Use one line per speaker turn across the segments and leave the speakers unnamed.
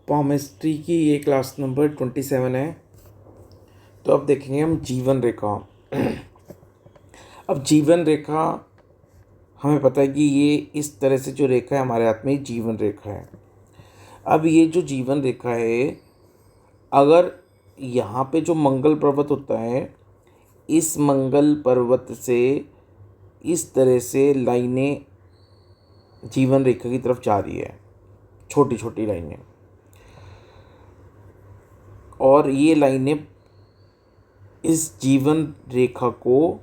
Chemistry की ये class number 27 है। तो अब देखेंगे हम जीवन रेखा। अब जीवन रेखा हमें पता है कि ये इस तरह से जो रेखा है हमारे हाथ में जीवन रेखा है। अब ये जो जीवन रेखा है, अगर यहाँ पे जो मंगल पर्वत होता है, इस मंगल पर्वत से इस तरह से लाइनें जीवन रेखा की तरफ जा रही है, छोटी छोटी लाइनें, और ये लाइनें इस जीवन रेखा को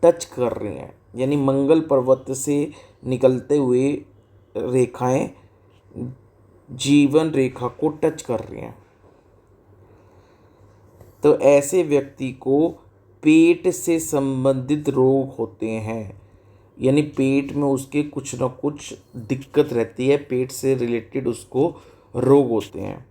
टच कर रही हैं, यानी मंगल पर्वत से निकलते हुए रेखाएं जीवन रेखा को टच कर रही हैं। तो ऐसे व्यक्ति को पेट से संबंधित रोग होते हैं, यानी पेट में उसके कुछ ना कुछ दिक्कत रहती है, पेट से रिलेटेड उसको रोग होते हैं।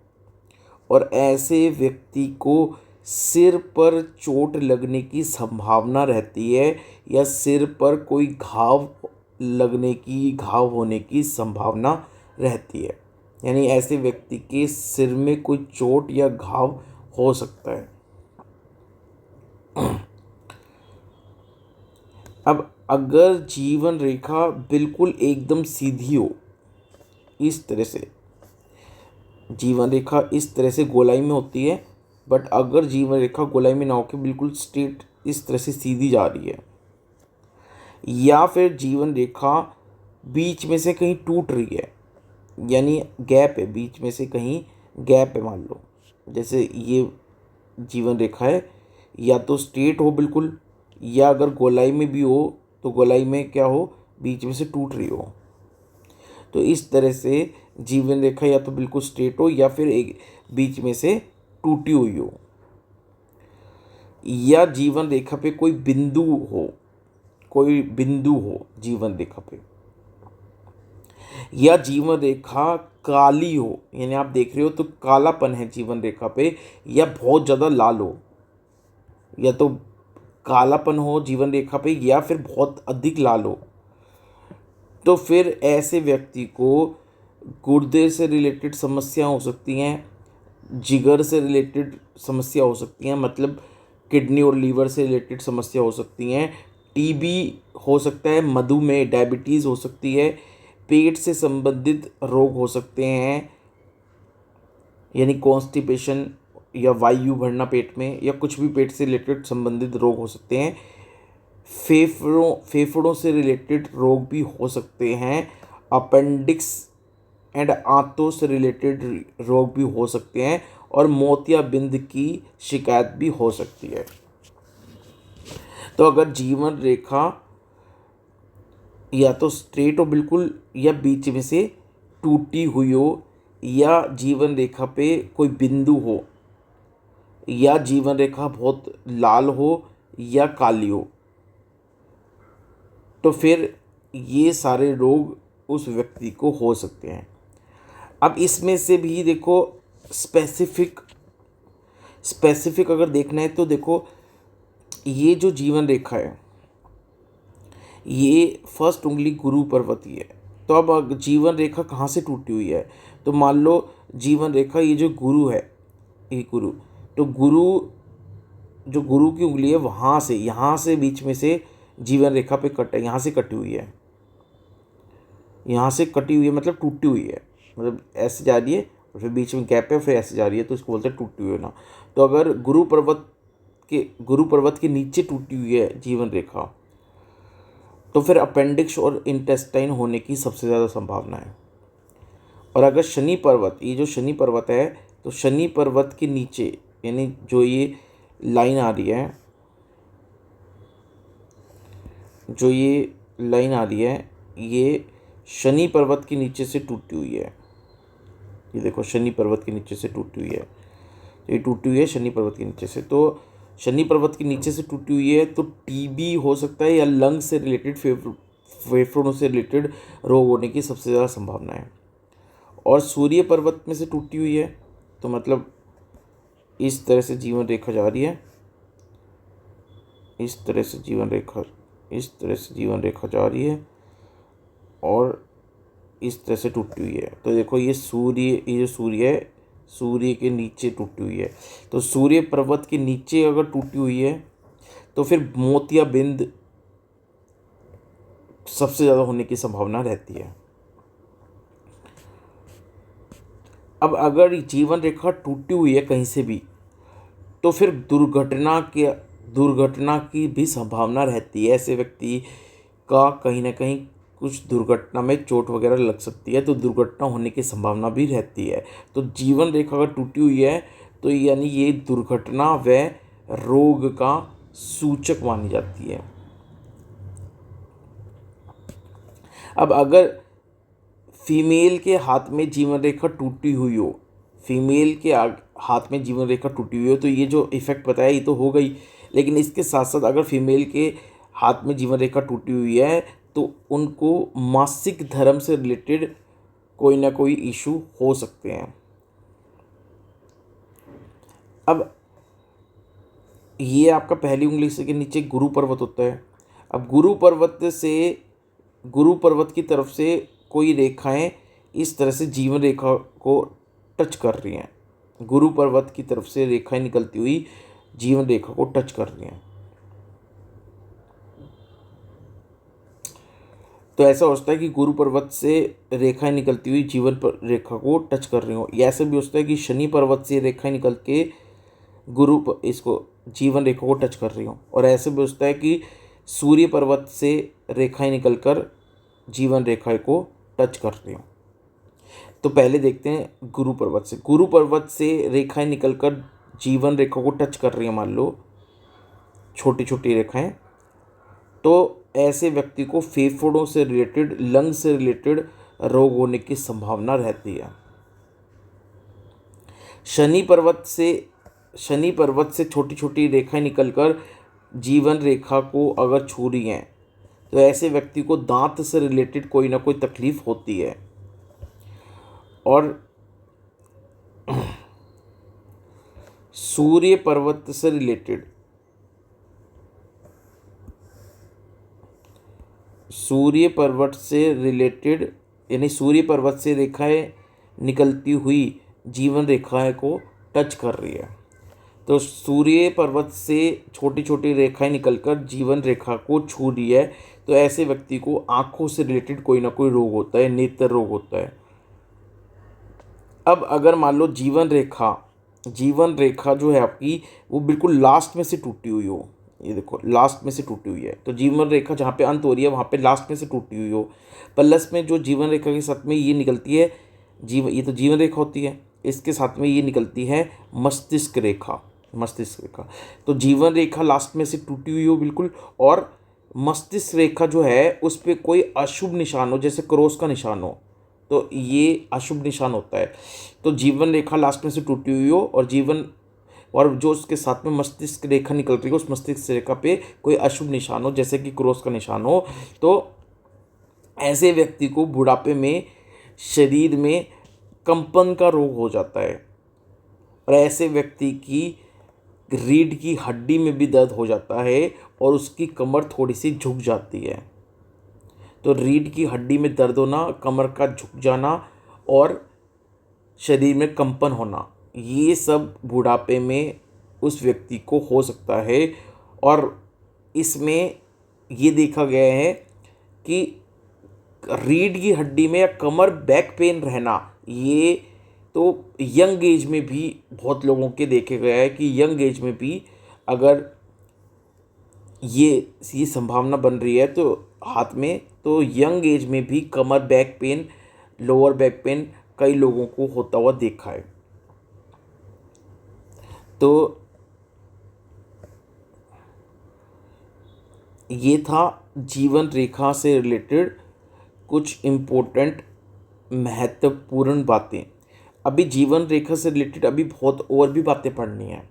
और ऐसे व्यक्ति को सिर पर चोट लगने की संभावना रहती है, या सिर पर कोई घाव होने की संभावना रहती है, यानी ऐसे व्यक्ति के सिर में कोई चोट या घाव हो सकता है। अब अगर जीवन रेखा बिल्कुल एकदम सीधी हो, इस तरह से जीवन रेखा इस तरह से गोलाई में होती है, बट अगर जीवन रेखा गोलाई में ना होकर बिल्कुल स्ट्रेट इस तरह से सीधी जा रही है, या फिर जीवन रेखा बीच में से कहीं टूट रही है, यानी गैप है, बीच में से कहीं गैप है, मान लो जैसे ये जीवन रेखा है, या तो स्ट्रेट हो बिल्कुल, या अगर गोलाई में भी हो तो गोलाई में क्या हो, बीच में से टूट रही हो। तो इस तरह से जीवन रेखा या तो बिल्कुल स्ट्रेट हो, या फिर एक बीच में से टूटी हुई हो, या जीवन रेखा पे कोई बिंदु हो जीवन रेखा पे, या जीवन रेखा काली हो, यानी आप देख रहे हो तो कालापन है जीवन रेखा पे, या बहुत ज़्यादा लाल हो, या तो कालापन हो जीवन रेखा पे या फिर बहुत अधिक लाल हो। तो फिर ऐसे व्यक्ति को गुर्दे से रिलेटेड समस्या हो सकती हैं, जिगर से रिलेटेड समस्या हो सकती हैं, मतलब किडनी और लीवर से रिलेटेड समस्या हो सकती हैं, टीबी हो सकता है, मधुमेह डायबिटीज़ हो सकती है, पेट से संबंधित रोग हो सकते हैं, यानी कॉन्स्टिपेशन या वायु भरना पेट में, या कुछ भी पेट से रिलेटेड संबंधित रोग हो सकते हैं, फेफड़ों से रिलेटेड रोग भी हो सकते हैं, अपेंडिक्स एंड आंतों से रिलेटेड रोग भी हो सकते हैं, और मोतियाबिंद की शिकायत भी हो सकती है। तो अगर जीवन रेखा या तो स्ट्रेट हो बिल्कुल, या बीच में से टूटी हुई हो, या जीवन रेखा पे कोई बिंदु हो, या जीवन रेखा बहुत लाल हो या काली हो, तो फिर ये सारे रोग उस व्यक्ति को हो सकते हैं। अब इसमें से भी देखो स्पेसिफिक अगर देखना है तो देखो, ये जो जीवन रेखा है ये फर्स्ट उंगली गुरु पर्वत ही है। तो अब जीवन रेखा कहाँ से टूटी हुई है, तो मान लो जीवन रेखा ये जो गुरु है, ये गुरु, तो जो गुरु की उंगली है वहाँ से, यहाँ से बीच में से जीवन रेखा पे कट है, यहाँ से कटी हुई है, यहाँ से कटी हुई है मतलब टूटी हुई है, मतलब ऐसे जा रही है और फिर बीच में गैप है, फिर ऐसे जा रही है, तो इसको बोलते हैं टूटी हुई ना। तो अगर गुरु पर्वत के नीचे टूटी हुई है जीवन रेखा, तो फिर अपेंडिक्स और इंटेस्टाइन होने की सबसे ज़्यादा संभावना है। और अगर शनि पर्वत, ये जो शनि पर्वत है, तो शनि पर्वत के नीचे, यानी जो ये लाइन आ रही है, ये शनि पर्वत के नीचे से टूटी हुई है। ये देखो शनि पर्वत के नीचे से टूटी हुई है, तो ये टूटी हुई है शनि पर्वत के नीचे से। तो शनि पर्वत के नीचे से टूटी हुई है, तो टीबी हो सकता है, या लंग से रिलेटेड फेफड़ों से रिलेटेड रोग होने की सबसे ज़्यादा संभावना है। और सूर्य पर्वत में से टूटी हुई है, तो मतलब इस तरह से जीवन रेखा जा रही है, इस तरह से जीवन रेखा जा रही है, और इस तरह से टूटी हुई है। तो देखो ये जो सूर्य है सूर्य के नीचे टूटी हुई है। तो सूर्य पर्वत के नीचे अगर टूटी हुई है तो फिर मोतियाबिंद सबसे ज़्यादा होने की संभावना रहती है। अब अगर जीवन रेखा टूटी हुई है कहीं से भी तो फिर दुर्घटना की भी संभावना रहती है। ऐसे व्यक्ति का कहीं ना कहीं कुछ दुर्घटना में चोट वगैरह लग सकती है, तो दुर्घटना होने की संभावना भी रहती है। तो जीवन रेखा अगर टूटी हुई है तो यानी ये दुर्घटना व रोग का सूचक मानी जाती है। अब अगर फीमेल के हाथ में जीवन रेखा टूटी हुई हो, हाथ में जीवन रेखा टूटी हुई हो, तो ये जो इफेक्ट बताया ये तो हो गई, लेकिन इसके साथ साथ अगर फीमेल के हाथ में जीवन रेखा टूटी हुई है तो उनको मासिक धर्म से रिलेटेड कोई ना कोई इशू हो सकते हैं। अब ये आपका पहली उंगली से के नीचे गुरु पर्वत होता है। अब गुरु पर्वत की तरफ से कोई रेखाएं इस तरह से जीवन रेखा को टच कर रही हैं। गुरु पर्वत की तरफ से रेखाएं निकलती हुई जीवन रेखा को टच कर रही हैं। तो ऐसा होता है कि गुरु पर्वत से रेखाएं निकलती हुई जीवन रेखा को टच कर रही हो। ऐसा भी होता है कि शनि पर्वत से रेखाएं निकल के इसको जीवन रेखा को टच कर रही हो। और ऐसे भी होता है कि सूर्य पर्वत से रेखाएं निकलकर जीवन रेखा को टच कर रही हो। तो पहले देखते हैं गुरु पर्वत से रेखाएं निकलकर जीवन रेखा को टच कर रही हैं, मान लो छोटी छोटी रेखाएं, तो ऐसे व्यक्ति को फेफड़ों से रिलेटेड, लंग से रिलेटेड रोग होने की संभावना रहती है। शनि पर्वत से छोटी छोटी रेखाएं निकलकर जीवन रेखा को अगर छू रही हैं तो ऐसे व्यक्ति को दांत से रिलेटेड कोई ना कोई तकलीफ होती है। और सूर्य पर्वत से रिलेटेड यानी सूर्य पर्वत से रेखाएं निकलती हुई जीवन रेखाएं को टच कर रही है। तो सूर्य पर्वत से छोटी छोटी रेखाएं निकलकर जीवन रेखा को छू रही है, तो ऐसे व्यक्ति को आंखों से रिलेटेड कोई ना कोई रोग होता है, नेत्र रोग होता है। अब अगर मान लो जीवन रेखा जो है आपकी वो बिल्कुल लास्ट में से टूटी हुई हो, ये देखो लास्ट में से टूटी हुई है, तो जीवन रेखा जहाँ पे अंत हो रही है वहाँ पे लास्ट में से टूटी हुई हो, प्लस में जो जीवन रेखा के साथ में ये निकलती है ये तो जीवन रेखा होती है, इसके साथ में ये निकलती है मस्तिष्क रेखा। तो जीवन रेखा लास्ट में से टूटी हुई हो बिल्कुल, और मस्तिष्क रेखा जो है उस पर कोई अशुभ निशान हो, जैसे क्रॉस का निशान हो, तो ये अशुभ निशान होता है। तो जीवन रेखा लास्ट में से टूटी हुई हो और जो उसके साथ में मस्तिष्क रेखा निकल रही हो, उस मस्तिष्क रेखा पे कोई अशुभ निशान हो, जैसे कि क्रॉस का निशान हो, तो ऐसे व्यक्ति को बुढ़ापे में शरीर में कंपन का रोग हो जाता है। और ऐसे व्यक्ति की रीढ़ की हड्डी में भी दर्द हो जाता है और उसकी कमर थोड़ी सी झुक जाती है। तो रीढ़ की हड्डी में दर्द होना, कमर का झुक जाना और शरीर में कंपन होना, ये सब बुढ़ापे में उस व्यक्ति को हो सकता है। और इसमें ये देखा गया है कि रीढ़ की हड्डी में या कमर बैक पेन रहना, ये तो यंग एज में भी बहुत लोगों के देखे गया है कि यंग एज में भी अगर ये संभावना बन रही है तो हाथ में, तो यंग एज में भी कमर back pain, lower back pain कई लोगों को होता हुआ देखा है। तो ये था जीवन रेखा से रिलेटेड कुछ इम्पोर्टेंट महत्वपूर्ण बातें। अभी जीवन रेखा से रिलेटेड अभी बहुत और भी बातें पढ़नी है,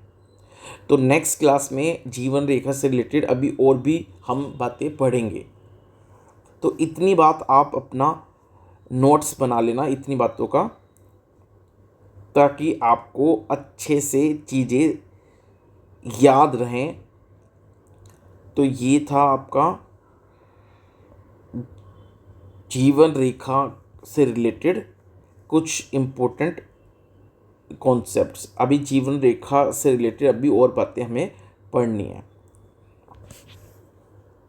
तो नेक्स्ट क्लास में जीवन रेखा से रिलेटेड अभी और भी हम बातें पढ़ेंगे। तो इतनी बात आप अपना नोट्स बना लेना, इतनी बातों का, ताकि आपको अच्छे से चीज़ें याद रहें। तो ये था आपका जीवन रेखा से रिलेटेड कुछ इम्पोर्टेंट कॉन्सेप्ट्स। अभी जीवन रेखा से रिलेटेड अभी और बातें हमें पढ़नी है।